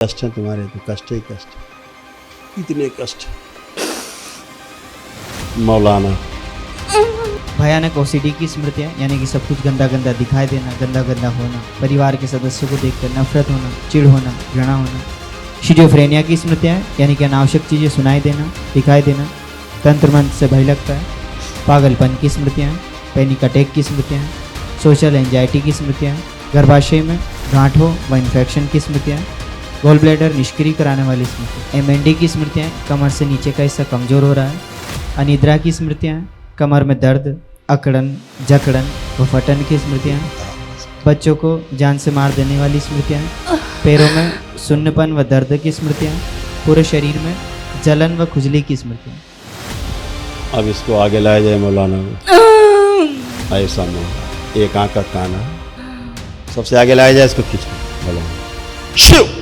कष्ट है तुम्हारे तो कष्ट ही कष्ट, इतने कष्ट। मौलाना भयानक ओसीडी की स्मृतियाँ यानी कि सब कुछ गंदा गंदा दिखाई देना, गंदा गंदा होना, परिवार के सदस्यों को देखकर नफरत होना, चिढ़ होना, घृणा होना। शिजोफ्रेनिया की स्मृतियाँ यानी कि अनावश्यक चीज़ें सुनाई देना, दिखाई देना, तंत्र मंत्र से भय लगता है। पागलपन की स्मृतियाँ, पैनिक अटैक की स्मृतियाँ, सोशल एंजाइटी की स्मृतियाँ, गर्भाशय में गांठ हो व इन्फेक्शन की स्मृतियाँ, गोल ब्लैडर निष्क्रिय कराने वाली स्मृतियाँ, एमएनडी की स्मृतियाँ, कमर से नीचे का हिस्सा कमज़ोर हो रहा है। अनिद्रा की स्मृतियाँ, कमर में दर्द, अकड़न, जकड़न व फटन की स्मृतियाँ, बच्चों को जान से मार देने वाली स्मृतियाँ, पैरों में सुन्नपन व दर्द की स्मृतियाँ, पूरे शरीर में जलन व खुजली की स्मृतियाँ। अब इसको आगे लाया जाए मौलाना को। ऐसा मौलाना, एक आँख का काना, सबसे आगे लाया जाए इसको खींच कर मौलाना। शिव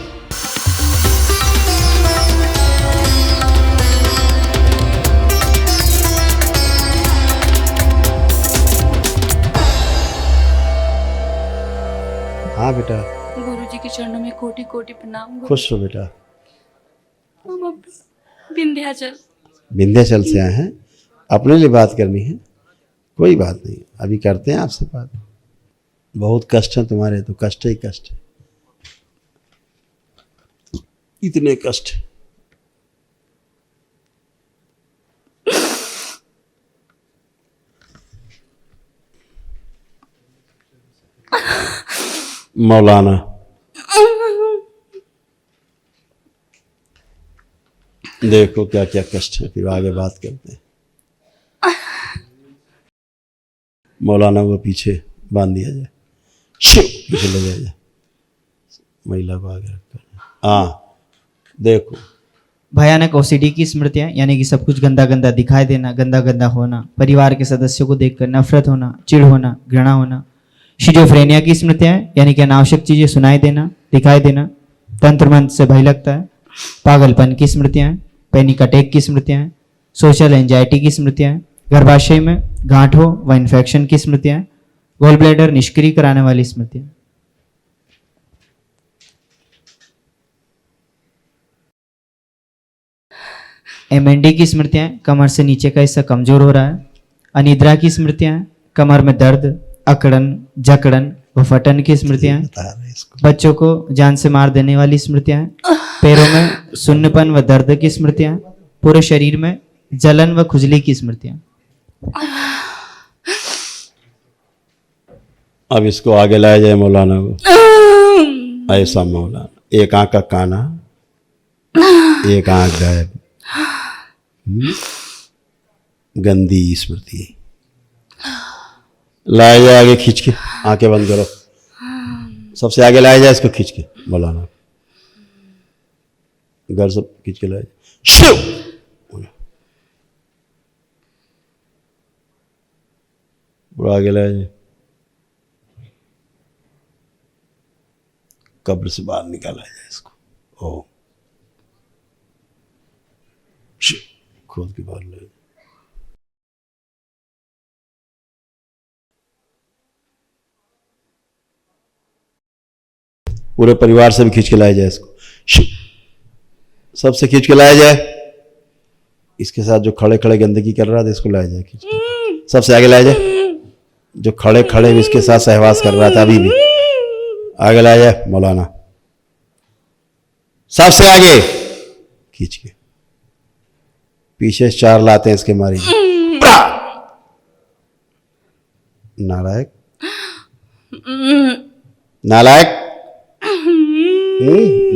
हाँ बेटा, गुरुजी के चरणों में कोटि कोटि प्रणाम। गुरु। खुश हो बेटा। हम अब विंध्याचल विंध्याचल से आए हैं, अपने लिए बात करनी है। कोई बात नहीं, अभी करते हैं आपसे बात। बहुत कष्ट है तुम्हारे तो कष्ट ही कष्ट, इतने कष्ट। मौलाना देखो क्या क्या कष्ट है, फिर आगे बात करते हैं। मौलाना को पीछे बांध दिया जाए, शिव पीछे ले जाया जाए, महिला को आगे रखकर। हाँ देखो, भयानक ओसीडी की स्मृतियाँ यानी कि सब कुछ गंदा गंदा दिखाई देना, गंदा गंदा होना, परिवार के सदस्यों को देखकर नफरत होना, चिढ़ होना, घृणा होना। शिजोफ्रेनिया की स्मृतियाँ यानी कि अनावश्यक चीज़ें सुनाई देना, दिखाई देना, तंत्र मंत्र से भय लगता है। पागलपन की स्मृतियाँ, पैनिक अटैक की स्मृतियाँ, सोशल एंजाइटी की स्मृतियाँ, गर्भाशय में गांठ हो व इन्फेक्शन की स्मृतियाँ, गोल ब्लैडर निष्क्रिय कराने वाली स्मृतियाँ। एमएनडी की स्मृतियाँ, कमर से नीचे का हिस्सा कमज़ोर हो रहा है। अनिद्रा की स्मृतियाँ, कमर में दर्द, अकड़न, जकड़न व फटन की स्मृतियाँ, बता रहे इसको। बच्चों को जान से मार देने वाली स्मृतियाँ, पैरों में सुन्नपन व दर्द की स्मृतियाँ, पूरे शरीर में जलन व खुजली की स्मृतियाँ। अब इसको आगे लाया जाए मौलाना को। ऐसा मौलाना, एक आँख का काना, एक आँख गायब, गंदी स्मृति। लाया जाए आगे खींच के, आंखें बंद करो, सबसे आगे लाया जाए इसको खींच के मौलाना, घर सब खींच के लाया जाए। शिव पूरा आगे लाया जाए, कब्र से बाहर निकाला जाए इसको। ओ शिव खोद के बाहर लाया जाए। पूरे परिवार से भी खींच के लाया जाए इसको, सबसे खींच के लाया जाए। इसके साथ जो खड़े खड़े गंदगी कर रहा था इसको लाया जाए खींच के, सबसे आगे लाया जाए। जो खड़े खड़े भी इसके साथ सहवास कर रहा था अभी भी, आगे लाया जाए मौलाना, सबसे आगे खींच के। पीछे 4 लाते हैं इसके मारी। नालायक नालायक,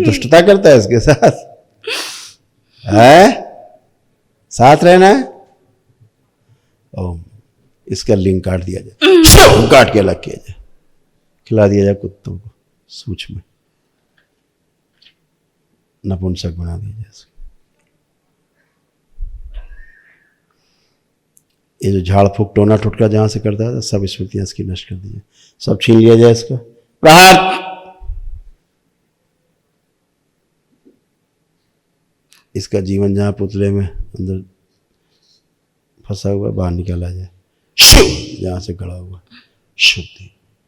दुष्टता करता है इसके साथ, है साथ रहना है। ओ इसका लिंग काट दिया जाए, काट के अलग किया जाए, खिला दिया जाए कुत्तों को, सूक्ष्म नपुंसक बना दिया जाए। ये जो झाड़ फूक टोना टुटका जहां से करता है सब स्मृतियां इसकी नष्ट कर दी जाए, सब छीन लिया जाए इसका। प्रहार, इसका जीवन जहाँ पुतले में अंदर फंसा हुआ बाहर निकाला जाए। शिव जहाँ से गड़ा हुआ शुद्धि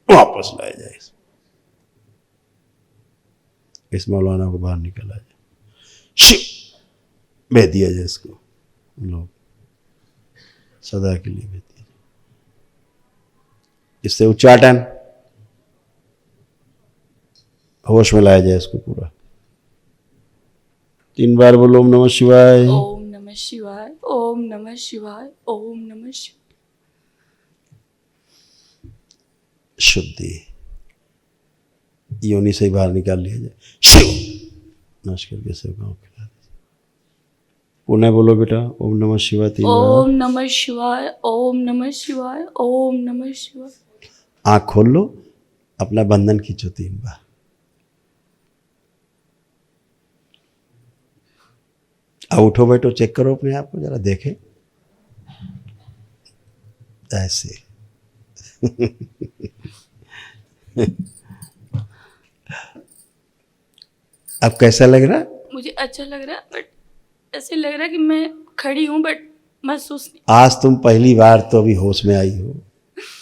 वापस लाया जाए। इस मौलाना को बाहर निकला जाए, शिव भेज दिया जाए इसको, लोग सदा के लिए भेज दिया। इससे उच्चाटन, होश में लाया जाए इसको पूरा। 3 बार बोलो ओम नमः शिवाय। ओम नमः शिवाय, ओम नमः शिवाय, ओम नमः शिवाय। शुद्धि योनि से ही बाहर निकाल लिया जाए, शिव नश करके सब गाँव खिला दीजिए। पुनः बोलो बेटा ओम नमः शिवाय 3 बार। ओम नमः शिवाय, ओम नमः शिवाय, ओम नमः शिवाय। आँख खोल लो, अपना बंधन खींचो 3 बार। अब उठो बैठो, चेक करो अपने आप को, जरा देखे ऐसे। अब कैसा लग रहा? मुझे अच्छा लग रहा है, बट ऐसे लग रहा है कि मैं खड़ी हूँ, बट महसूस नहीं। आज तुम पहली बार तो अभी होश में आई हो,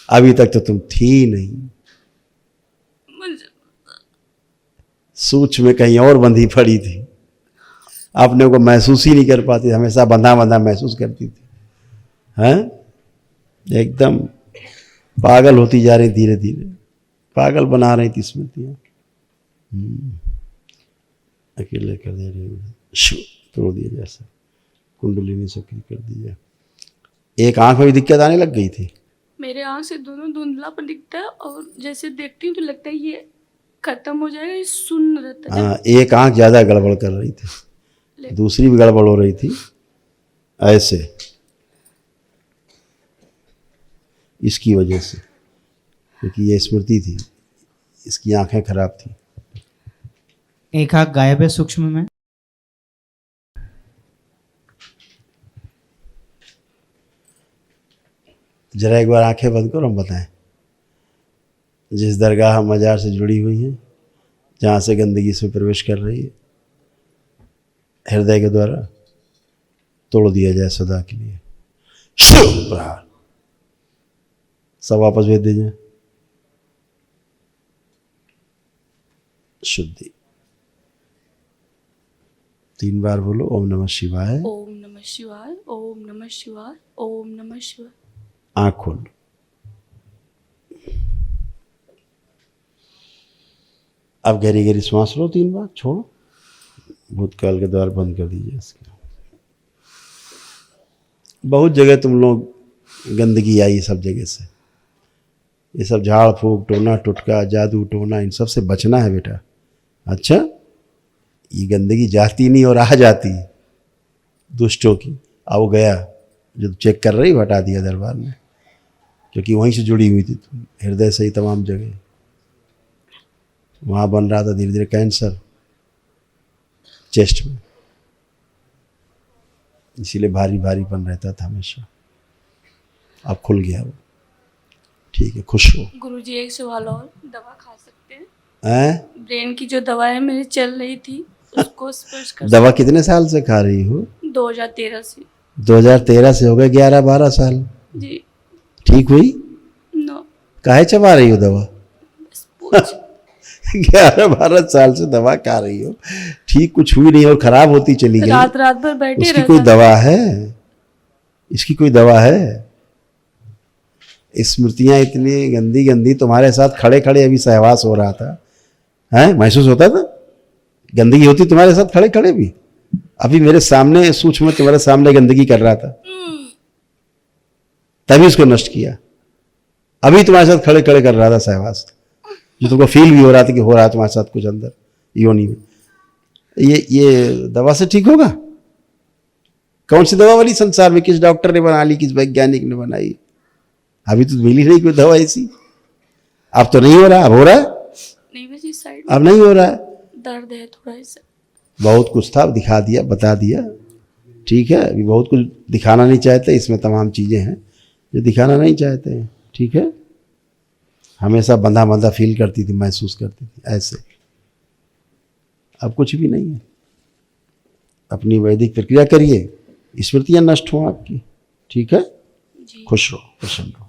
अभी तक तो तुम थी नहीं। मुझे सूच में कहीं और बंधी पड़ी थी, अपने को महसूस ही नहीं कर पाती, हमेशा बंधा बंधा महसूस करती थी। हैं? एकदम पागल होती जा रही, धीरे धीरे पागल बना रही थी स्मृतियाँ। अकेले कर दे रही, शू तोड़ दिया जैसा, कुंडलिनी सक्रिय कर दिया। एक आंख में भी दिक्कत आने लग गई थी। मेरे आँख से दोनों धुंधलापन दिखता है, और जैसे देखती हूँ तो लगता है ये खत्म हो जाएगा, ये सुन्न रहता है। हाँ, एक आंख ज़्यादा गड़बड़ कर रही थी, दूसरी भी गड़बड़ हो रही थी ऐसे, इसकी वजह से, क्योंकि ये स्मृति थी, इसकी आंखें खराब थी। एक आंख गायब है सूक्ष्म में। जरा एक बार आंखें बंद करो, हम बताएं। जिस दरगाह मजार से जुड़ी हुई है, जहाँ से गंदगी इसमें प्रवेश कर रही है, हृदय के द्वारा तोड़ दिया जाए सदा के लिए। शिव प्रहार, सब वापस भेज दीजिए। शुद्धि 3 बार बोलो ओम नमः शिवाय। ओम नमः शिवाय, ओम नमः शिवाय, ओम नमः शिवाय। आँख खोल, अब गहरी गहरी श्वास लो 3 बार, छोड़ो, भूतकाल के द्वार बंद कर दीजिए इसके। बहुत जगह तुम लोग गंदगी आई सब जगह से, ये सब झाड़ फूक, टोना टुटका, जादू टोना, इन सब से बचना है बेटा। अच्छा, ये गंदगी जाती नहीं और आ जाती दुष्टों की। अब वो गया जो चेक कर रही, हटा दिया दरबार में, क्योंकि वहीं से जुड़ी हुई थी तुम, हृदय से ही तमाम जगह। वहाँ बन रहा था धीरे धीरे कैंसर चेस्ट में, इसीलिए भारी भारीपन रहता था हमेशा। अब खुल गया वो, ठीक है, खुश हो। गुरुजी एक सवाल और, दवा खा सकते हैं? हैं? ब्रेन की जो दवा है मेरी चल रही थी, उसको स्पर्श कर दवा कितने साल से खा रही हो? 2013 से। 2013 से हो गए 11-12 साल। जी। ठीक हुई? नो। काहे चबा रही हो दवा? बस पूछ। 11-12 साल से दवा खा रही हो, ठीक कुछ हुई नहीं और खराब होती चली गई। रात रात भर बैठे उसकी रहता कोई है। दवा है? इसकी कोई दवा है? स्मृतियाँ इतनी गंदी गंदी, तुम्हारे साथ खड़े खड़े अभी सहवास हो रहा था, हैं? महसूस होता था गंदगी होती तुम्हारे साथ खड़े खड़े भी। अभी मेरे सामने सूक्ष्म में तुम्हारे सामने गंदगी कर रहा था, तभी उसको नष्ट किया। अभी तुम्हारे साथ खड़े खड़े कर रहा था सहवास, जो तुमको फील भी हो रहा था कि हो रहा है तुम्हारे साथ कुछ अंदर योनि में। ये दवा से ठीक होगा? कौन सी दवा वाली संसार में, किस डॉक्टर ने बना ली, किस वैज्ञानिक ने बनाई? अभी तो मिली नहीं कोई दवा ऐसी। अब तो नहीं हो रहा, अब हो रहा है? नहीं बस इस साइड अब नहीं हो रहा है। दर्द है थोड़ा सा। बहुत कुछ था, दिखा दिया, बता दिया, ठीक है। अभी बहुत कुछ दिखाना नहीं चाहते, इसमें तमाम चीज़ें हैं जो दिखाना नहीं चाहते हैं, ठीक है। हमेशा बंधा बंधा फील करती थी, महसूस करती थी ऐसे। अब कुछ भी नहीं है। अपनी वैदिक प्रक्रिया करिए, स्मृतियाँ नष्ट हों आपकी, ठीक है। जी। खुश रहो, प्रसन्न रहो।